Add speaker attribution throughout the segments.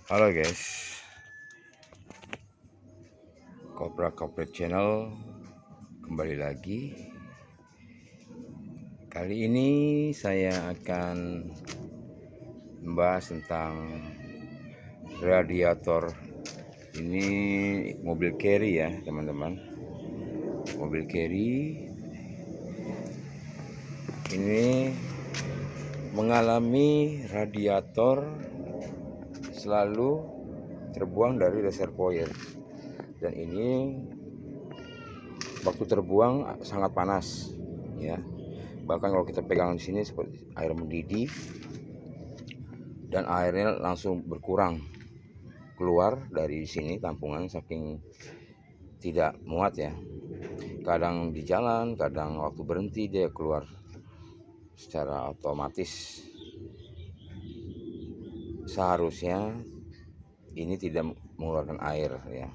Speaker 1: Halo guys, Kopra Corporate Channel kembali lagi. Kali ini saya akan membahas tentang radiator. Ini mobil carry ya teman-teman. Mobil carry ini mengalami radiator selalu terbuang dari reservoir, dan ini waktu terbuang sangat panas ya. Bahkan kalau kita pegang di sini seperti air mendidih dan airnya langsung berkurang keluar dari sini tampungan saking tidak muat ya. Kadang di jalan, kadang waktu berhenti dia keluar secara otomatis. Seharusnya ini tidak mengeluarkan air ya.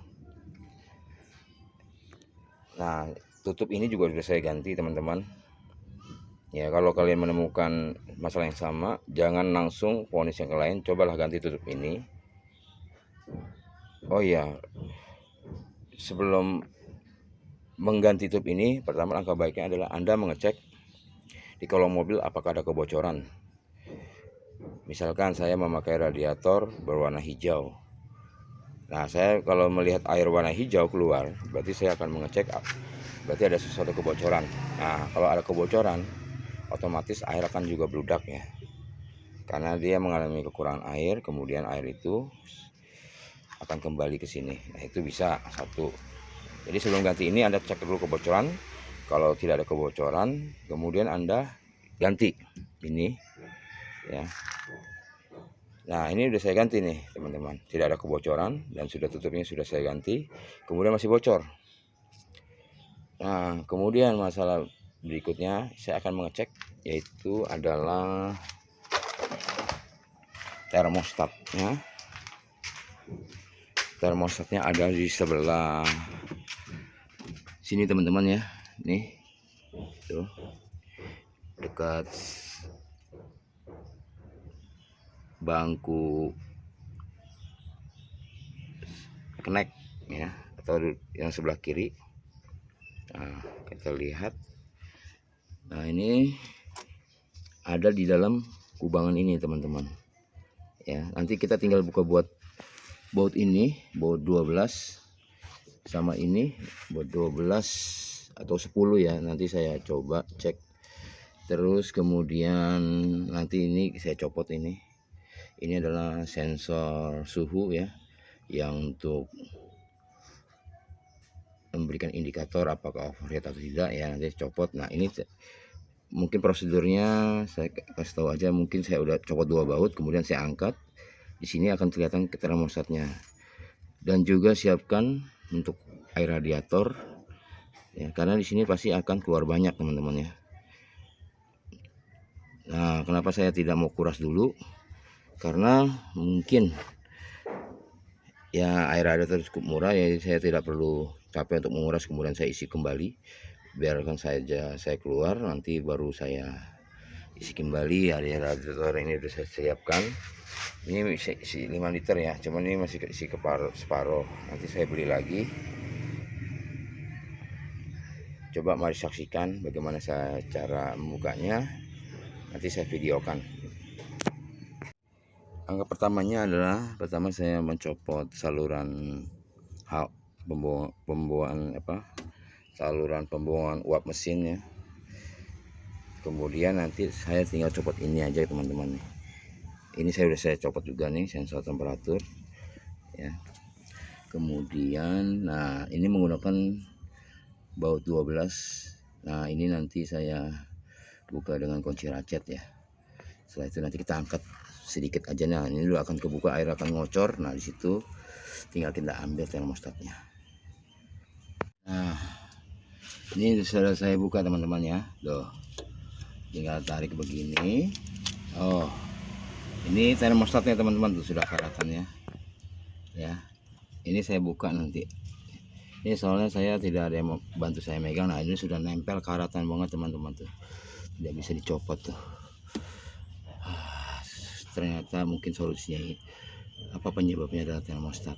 Speaker 1: Nah, tutup ini juga sudah saya ganti teman-teman. Ya, kalau kalian menemukan masalah yang sama, jangan langsung vonis yang lain, cobalah ganti tutup ini. Oh iya, sebelum mengganti tutup ini, pertama langkah baiknya adalah Anda mengecek di kolong mobil apakah ada kebocoran. Misalkan saya memakai radiator berwarna hijau. Nah, saya kalau melihat air warna hijau keluar, berarti saya akan mengecek berarti ada sesuatu kebocoran. Nah, kalau ada kebocoran, otomatis air akan juga bludak ya. Karena dia mengalami kekurangan air, kemudian air itu akan kembali ke sini. Nah, itu bisa satu. Jadi sebelum ganti ini Anda cek dulu kebocoran. Kalau tidak ada kebocoran, kemudian Anda ganti ini ya. Nah, ini udah saya ganti nih teman-teman, tidak ada kebocoran dan sudah tutupnya sudah saya ganti. Kemudian masih bocor. Nah, kemudian masalah berikutnya saya akan mengecek, yaitu adalah termostatnya. Termostatnya ada di sebelah sini teman-teman ya. Nih tuh, dekat bangku connect ya, atau yang sebelah kiri. Nah, kita lihat. Nah, ini ada di dalam kubangan ini teman-teman ya. Nanti kita tinggal buka buat baut ini, baut 12 sama ini baut 12 atau 10 ya. Nanti saya coba cek. Terus kemudian nanti ini saya copot ini. Ini adalah sensor suhu ya, yang untuk memberikan indikator apakah overheat atau tidak ya. Nanti copot. Nah, ini mungkin prosedurnya saya kasih tahu aja. Mungkin saya udah copot 2 baut, kemudian saya angkat. Di sini akan kelihatan termostatnya. Dan juga siapkan untuk air radiator ya, karena di sini pasti akan keluar banyak teman-teman ya. Nah, kenapa saya tidak mau kuras dulu? Karena mungkin ya air radiator cukup murah ya, saya tidak perlu capek untuk menguras kemudian saya isi kembali. Biarkan saja saya keluar, nanti baru saya isi kembali. Air radiator ini sudah saya siapkan. Ini isi 5 liter ya, cuman ini masih isi ke separuh. Nanti saya beli lagi. Coba mari saksikan bagaimana cara membukanya. Nanti saya videokan. Angka pertamanya adalah, pertama saya mencopot saluran saluran pembuangan uap mesin ya. Kemudian nanti saya tinggal copot ini aja teman-teman nih. Ini saya copot juga nih sensor temperatur ya. Kemudian nah ini menggunakan baut 12. Nah, ini nanti saya buka dengan kunci ratchet ya. Setelah itu nanti kita angkat sedikit aja. Nah, ini dulu akan kebuka, air akan ngocor. Nah, di situ tinggal kita ambil termostatnya. Nah, ini sudah saya buka teman-teman ya. Tuh, tinggal tarik begini. Oh, ini termostatnya teman-teman tuh sudah karatannya ya. Ini saya buka nanti. Ini soalnya saya tidak ada yang bantu saya megang. Nah, ini sudah nempel karatan banget teman-teman tuh, tidak bisa dicopot tuh. Ternyata mungkin solusinya apa penyebabnya adalah termostat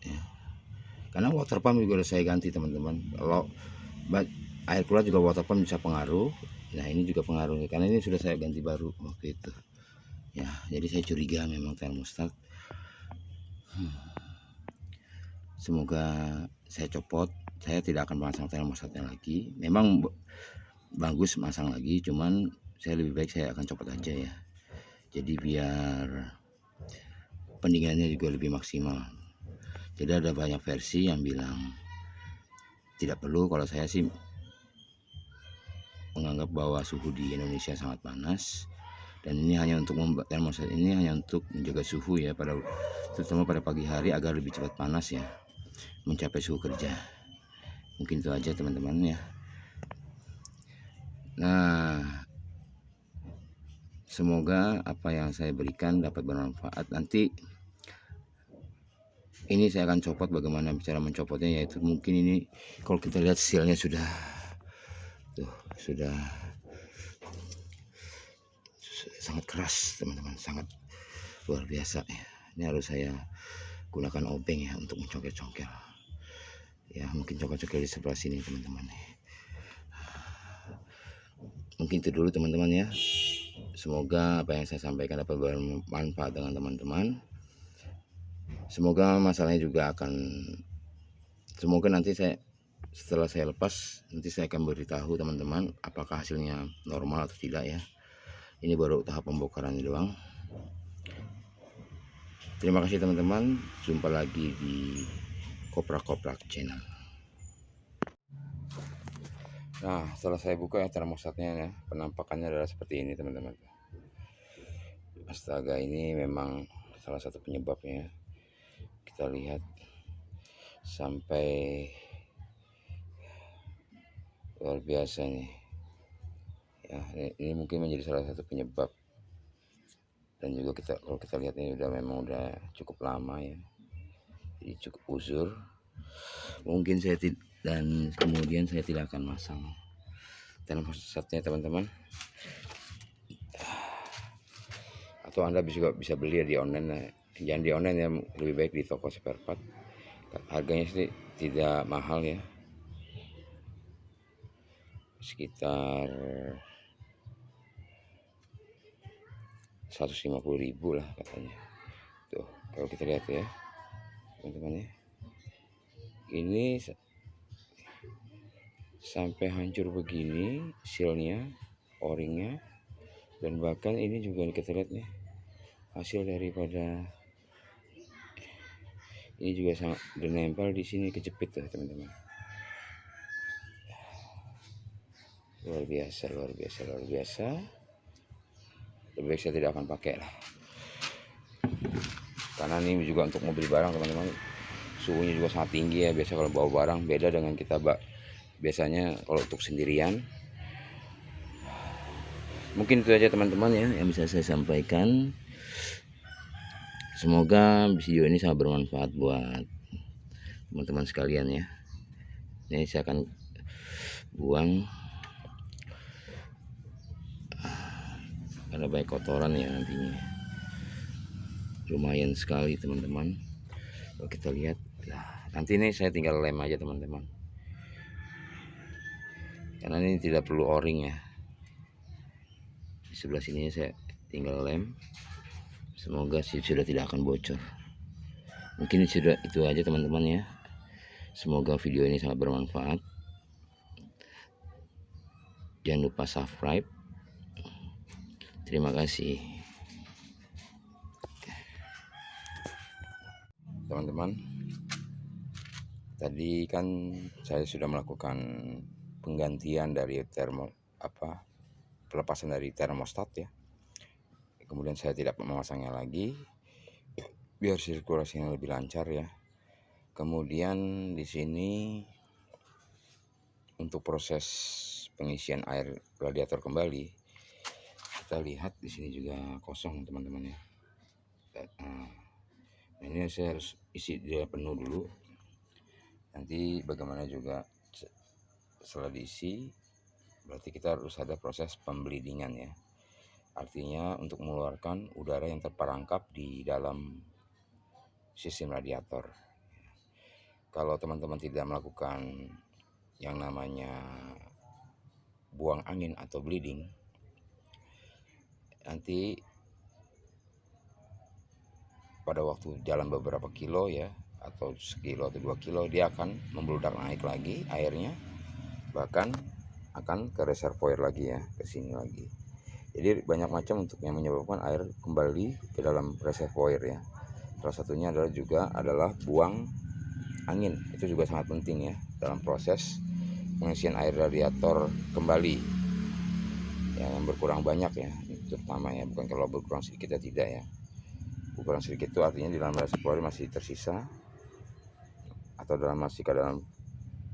Speaker 1: ya. Karena water pump juga udah saya ganti teman-teman. Kalau air keluar juga water pump bisa pengaruh. Nah ini juga pengaruh karena ini sudah saya ganti baru waktu itu ya. Jadi saya curiga memang termostat. Semoga saya copot. Saya tidak akan pasang termostatnya lagi. Memang bagus masang lagi, cuman saya lebih baik saya akan copot aja ya. Jadi biar pendinginannya juga lebih maksimal. Jadi ada banyak versi yang bilang tidak perlu. Kalau saya sih menganggap bahwa suhu di Indonesia sangat panas, dan ini hanya untuk termostat ini hanya untuk menjaga suhu ya, terutama pada pagi hari agar lebih cepat panas ya, mencapai suhu kerja. Mungkin itu aja teman-teman ya. Nah, semoga apa yang saya berikan dapat bermanfaat. Nanti ini saya akan copot, bagaimana cara mencopotnya, yaitu mungkin ini kalau kita lihat sealnya sudah sangat keras teman-teman, sangat luar biasa ya. Ini harus saya gunakan obeng ya untuk mencongkel-congkel ya. Mungkin congkel-congkel di sebelah sini teman-teman. Mungkin itu dulu teman-teman ya. Semoga apa yang saya sampaikan dapat bermanfaat dengan teman-teman. Semoga masalahnya juga semoga nanti setelah saya lepas, nanti saya akan beritahu teman-teman apakah hasilnya normal atau tidak ya. Ini baru tahap pembongkaran doang. Terima kasih teman-teman. Jumpa lagi di Koprak-Koprak Channel. Nah, setelah saya buka ya termostatnya ya, penampakannya adalah seperti ini teman-teman. Astaga, ini memang salah satu penyebabnya. Kita lihat sampai luar biasa nih ya. Ini mungkin menjadi salah satu penyebab, dan juga kalau kita lihat ini memang udah cukup lama ya, jadi cukup uzur. Mungkin dan kemudian saya tidak akan masang termostatnya teman-teman, atau Anda juga bisa beli di online. Jangan di online ya, lebih baik di toko spare part. Harganya sih tidak mahal ya, sekitar 150.000 lah katanya. Tuh kalau kita lihat ya teman-teman ya, ini sampai hancur begini sealnya, o-ringnya, dan bahkan ini juga kita lihat nih hasil daripada ini juga sangat menempel di sini, kejepit ya teman-teman. Luar biasa. Lebih baik saya tidak akan pakai lah, karena ini juga untuk mobil barang teman-teman, suhunya juga sangat tinggi ya. Biasa kalau bawa barang beda dengan kita biasanya kalau untuk sendirian. Mungkin itu aja teman-teman ya yang bisa saya sampaikan. Semoga video ini sangat bermanfaat buat teman-teman sekalian ya. Ini saya akan buang karena banyak kotoran ya nantinya. Lumayan sekali teman-teman. Kalau kita lihat nanti ini saya tinggal lem aja teman-teman, karena ini tidak perlu o-ring ya. Di sebelah sini saya tinggal lem. Semoga sudah tidak akan bocor. Mungkin sudah itu aja teman-teman ya. Semoga video ini sangat bermanfaat. Jangan lupa subscribe. Terima kasih teman-teman. Tadi kan saya sudah melakukan penggantian dari pelepasan dari termostat ya. Kemudian saya tidak memasangnya lagi biar sirkulasinya lebih lancar ya. Kemudian di sini untuk proses pengisian air radiator kembali, kita lihat di sini juga kosong teman-teman ya. Nah, ini saya harus isi dia penuh dulu. Nanti bagaimana juga setelah diisi, berarti kita harus ada proses pembleedingan ya. Artinya untuk mengeluarkan udara yang terperangkap di dalam sistem radiator. Kalau teman-teman tidak melakukan yang namanya buang angin atau bleeding, nanti pada waktu jalan beberapa kilo ya, atau sekilo atau 2 kilo, dia akan membludak naik lagi airnya, bahkan akan ke reservoir lagi ya, ke sini lagi. Jadi banyak macam untuk yang menyebabkan air kembali ke dalam reservoir ya. Salah satunya adalah buang angin. Itu juga sangat penting ya dalam proses pengisian air radiator kembali ya, yang berkurang banyak ya, terutama ya, bukan kalau berkurang sedikit ya, tidak ya. Berkurang sedikit itu artinya di dalam reservoir masih tersisa, atau masih keadaan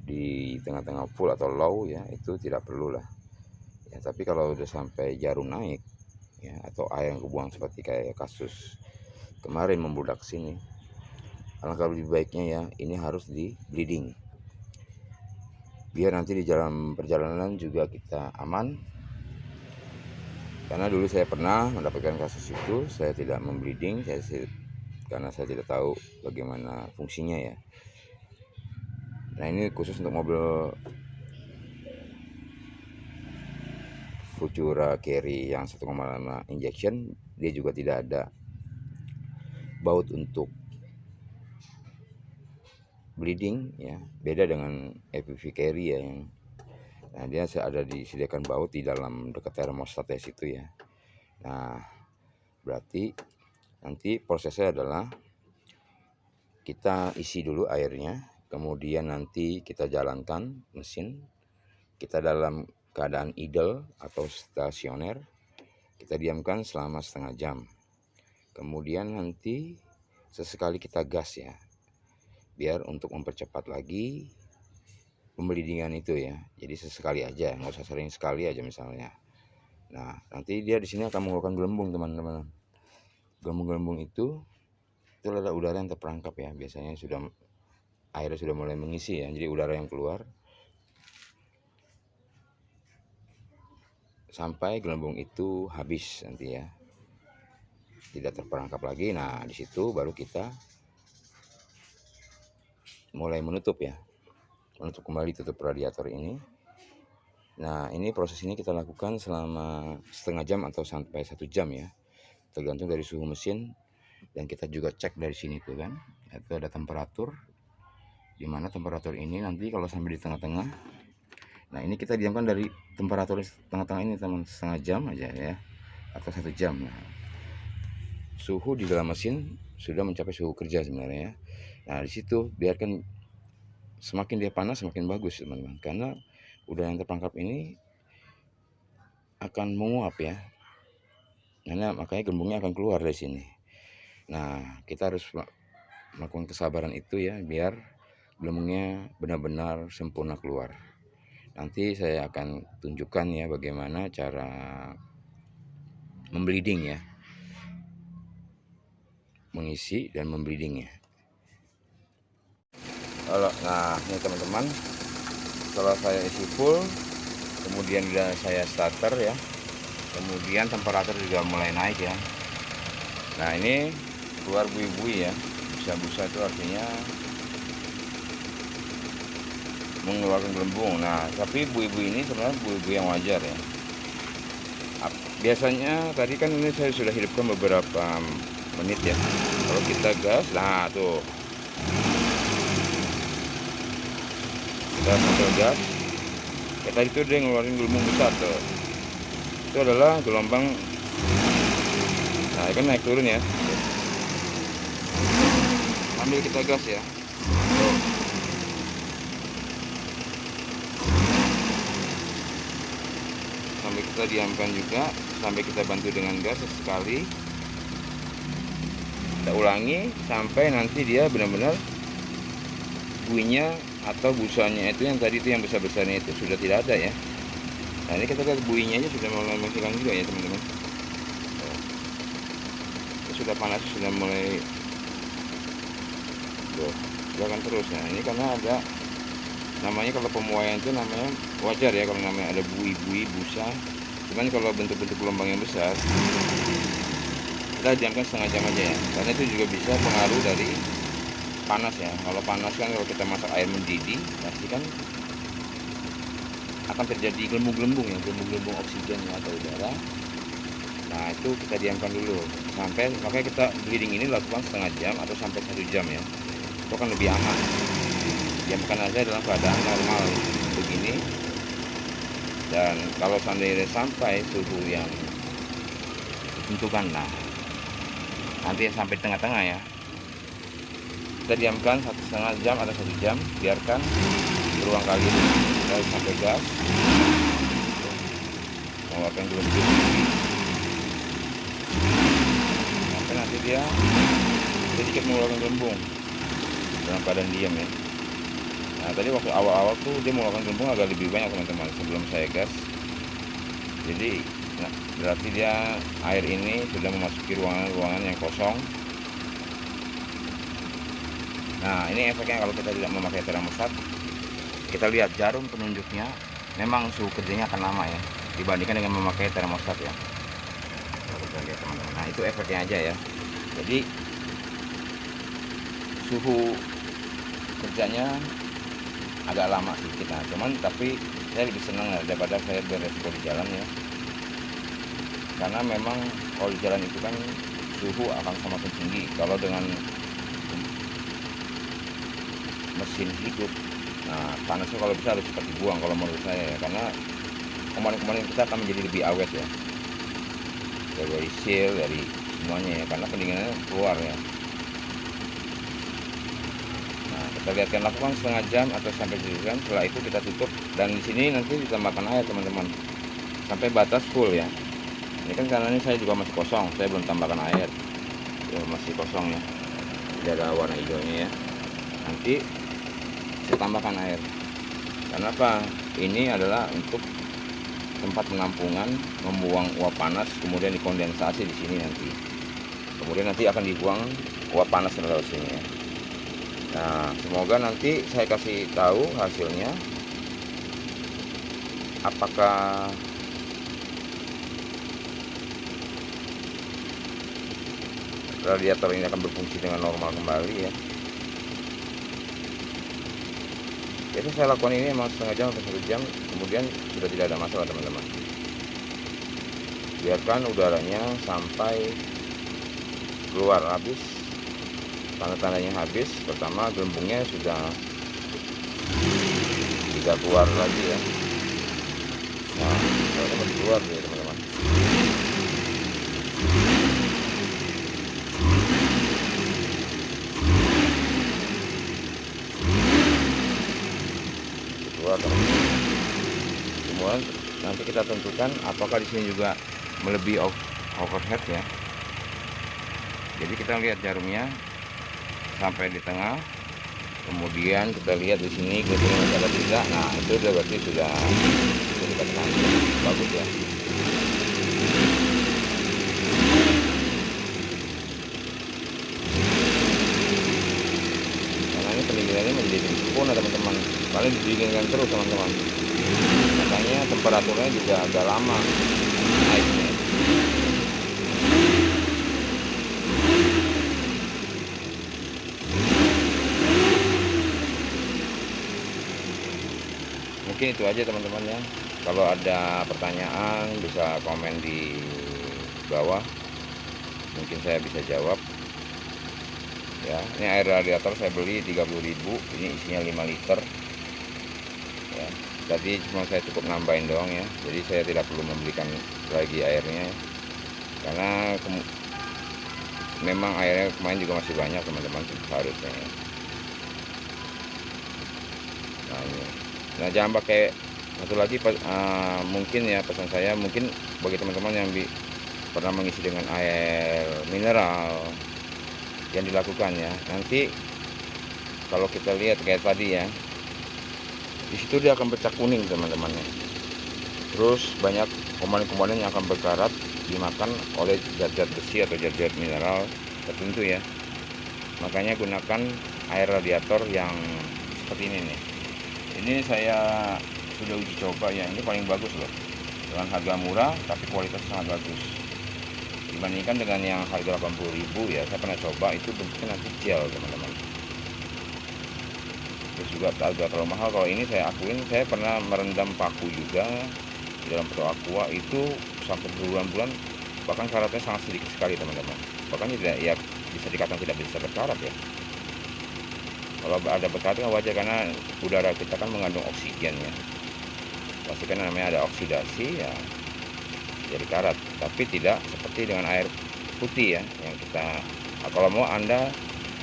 Speaker 1: di tengah-tengah full atau low ya, itu tidak perlu lah ya. Tapi kalau udah sampai jarum naik ya, atau air yang kebuang seperti kayak kasus kemarin membludak sini, alangkah lebih baiknya ya ini harus di bleeding, biar nanti di dalam perjalanan juga kita aman. Karena dulu saya pernah mendapatkan kasus itu, saya tidak membleeding karena saya tidak tahu bagaimana fungsinya ya. Nah, ini khusus untuk mobil Futura Carry yang 1,5 injection, dia juga tidak ada baut untuk bleeding ya, beda dengan EPV Carry ya, yang nah dia ada disediakan baut di dalam dekat termostat ya situ ya. Nah, berarti nanti prosesnya adalah kita isi dulu airnya, kemudian nanti kita jalankan mesin, kita dalam keadaan idle atau stasioner, kita diamkan selama setengah jam. Kemudian nanti sesekali kita gas ya, biar untuk mempercepat lagi pembleedingan itu ya. Jadi sesekali aja, nggak usah sering sekali aja misalnya. Nah, nanti dia di sini akan mengeluarkan gelembung teman-teman. Gelembung-gelembung itu adalah udara yang terperangkap ya. Biasanya airnya sudah mulai mengisi ya. Jadi udara yang keluar sampai gelembung itu habis nanti ya, tidak terperangkap lagi. Nah, di situ baru kita mulai menutup ya, menutup kembali tutup radiator ini. Nah, ini proses ini kita lakukan selama setengah jam atau sampai 1 jam ya, tergantung dari suhu mesin. Dan kita juga cek dari sini tuh kan, itu ada temperatur, dimana temperatur ini nanti kalau sampai di tengah-tengah, nah ini kita diamkan dari temperatur tengah-tengah ini teman, setengah jam aja ya, atau 1 jam. Nah, suhu di dalam mesin sudah mencapai suhu kerja sebenarnya ya. Nah, di situ biarkan, semakin dia panas semakin bagus teman-teman, karena udara yang terperangkap ini akan menguap ya. Nah, makanya gelembungnya akan keluar dari sini. Nah, kita harus melakukan kesabaran itu ya, biar gelembungnya benar-benar sempurna keluar. Nanti saya akan tunjukkan ya bagaimana cara membleeding ya, mengisi dan membleedingnya. Nah, ini teman-teman, setelah saya isi full, kemudian saya starter ya, kemudian temperatur juga mulai naik ya. Nah, ini keluar bui-bui ya, busa-busa itu artinya mengeluarkan gelembung. Nah, tapi bui-bui ini sebenarnya bui-bui yang wajar ya. Biasanya tadi kan ini saya sudah hidupkan beberapa menit ya. Kalau kita gas, nah tuh kita sampai gas, ya tadi tuh dia ngeluarin gelembung besar tuh. Itu adalah gelombang. Nah, kan naik turun ya. Ambil kita gas ya. Tuh. Sampai kita diamkan juga, sampai kita bantu dengan gas sesekali. Kita ulangi sampai nanti dia benar-benar buinya atau busanya itu yang tadi itu yang besar-besarnya itu sudah tidak ada ya. Nah, ini kita lihat buinya aja sudah mulai menghilang juga ya teman-teman. Sudah panas, sudah mulai jalan terus. Nah, ini karena ada namanya, kalau pemuaian itu namanya wajar ya kalau namanya ada bui-bui busa. Cuman kalau bentuk-bentuk gelombang yang besar kita diamkan setengah jam aja ya, karena itu juga bisa pengaruh dari panas ya. Kalau panas kan, kalau kita masak air mendidih pasti kan akan terjadi gelembung-gelembung ya, gelembung-gelembung oksigen ya, atau udara. Nah itu kita diamkan dulu sampai, makanya kita bleeding ini lakukan setengah jam atau sampai 1 jam ya, itu kan lebih aman. Diamkan aja dalam keadaan normal begini, dan kalau seandainya sampai suhu yang ditentukan, nah nanti sampai tengah-tengah ya, kita diamkan 1,5 jam atau 1 jam, biarkan berulang kali lalu sampai gas mengeluarkan gelembung sampai nanti dia sedikit mengeluarkan gelembung dalam keadaan diam ya. Nah tadi waktu awal-awal tuh dia mengeluarkan gelembung agak lebih banyak teman-teman sebelum saya gas. Jadi nah, berarti dia, air ini sudah memasuki ruangan-ruangan yang kosong. Nah ini efeknya kalau kita tidak memakai termostat. Kita lihat jarum penunjuknya, memang suhu kerjanya akan lama ya dibandingkan dengan memakai termostat ya. Kalau kita lihat teman-teman, nah itu efeknya aja ya. Jadi suhu kerjanya agak lama sedikit, nah cuman tapi saya lebih senang ya, daripada saya beresiko di jalan ya. Karena memang kalau di jalan itu kan suhu akan semakin tinggi. Kalau dengan mesin hidup, nah panasnya kalau bisa harus cepat dibuang kalau menurut saya ya, karena komponen-komponen kita akan menjadi lebih awet ya, dari seal, dari semuanya ya, karena pendinginannya keluar ya. Nah kita lihatkan, lakukan setengah jam atau sampai 1 jam. Setelah itu kita tutup, dan di sini nanti ditambahkan air teman-teman sampai batas full ya. Ini kan karena ini saya juga masih kosong, saya belum tambahkan air ya, masih kosong ya, tidak ada warna hijaunya ya. Nanti saya tambahkan air. Kenapa? Ini adalah untuk tempat penampungan, membuang uap panas, kemudian dikondensasi di sini nanti. Kemudian nanti akan dibuang uap panas lewat sini ya. Nah, semoga nanti saya kasih tahu hasilnya, apakah radiator ini akan berfungsi dengan normal kembali ya. Jadi saya lakukan ini emang setengah jam atau 1 jam, kemudian sudah tidak ada masalah teman-teman. Biarkan udaranya sampai keluar habis. Tanda-tandanya habis, pertama gelembungnya sudah tidak keluar lagi ya. Nah, kalau dapat keluar ya teman-teman. Kemudian nanti kita tentukan apakah di sini juga melebihi overhead ya. Jadi kita lihat jarumnya sampai di tengah, kemudian kita lihat di sini gelembungnya ada tidak. Nah itu udah berarti sudah dikatakan bagus ya. Karena ini pendinginannya menjadi sempurna teman-teman, kalian didinginkan terus teman-teman, makanya temperaturnya juga agak lama naiknya. Mungkin itu aja teman-teman ya. Kalau ada pertanyaan bisa komen di bawah, mungkin saya bisa jawab ya. Ini air radiator saya beli 30.000, ini isinya 5 liter ya. Tadi cuma saya cukup nambahin doang ya, jadi saya tidak perlu membelikan lagi airnya ya. Karena memang airnya kemarin juga masih banyak teman-teman harusnya ya. Nah ini, nah jangan pakai satu lagi mungkin ya, pesan saya mungkin bagi teman-teman yang pernah mengisi dengan air mineral yang dilakukan ya, nanti kalau kita lihat kayak tadi ya, di situ dia akan pecah kuning teman-teman ya. Terus banyak komponen-komponen yang akan berkarat dimakan oleh zat-zat besi atau zat-zat mineral tertentu ya. Makanya gunakan air radiator yang seperti ini nih. Ini saya sudah uji coba ya, ini paling bagus loh, dengan harga murah tapi kualitas sangat bagus dibandingkan dengan yang harga 80.000 ya. Saya pernah coba, itu bentuknya nanti gel teman-teman. juga agak terlalu mahal. Kalau ini saya akuin, saya pernah merendam paku juga di dalam Pro Aqua itu sampai berbulan-bulan, bahkan karatnya sangat sedikit sekali teman-teman, bahkan tidak, ya bisa dikatakan tidak bisa berkarat ya. Kalau ada berkarat kan wajar, karena udara kita kan mengandung oksigen ya, pasti kan namanya ada oksidasi ya jadi karat. Tapi tidak seperti dengan air putih ya yang kita, nah, kalau mau Anda,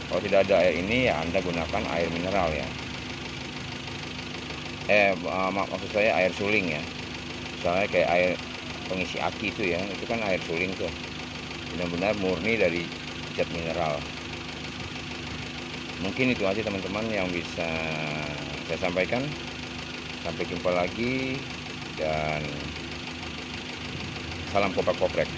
Speaker 1: kalau tidak ada air ini ya Anda gunakan air mineral ya, maksud saya air suling ya, misalnya kayak air pengisi aki itu ya, itu kan air suling tuh, benar-benar murni dari zat mineral. Mungkin itu aja teman-teman yang bisa saya sampaikan. Sampai jumpa lagi dan salam koprek-koprek.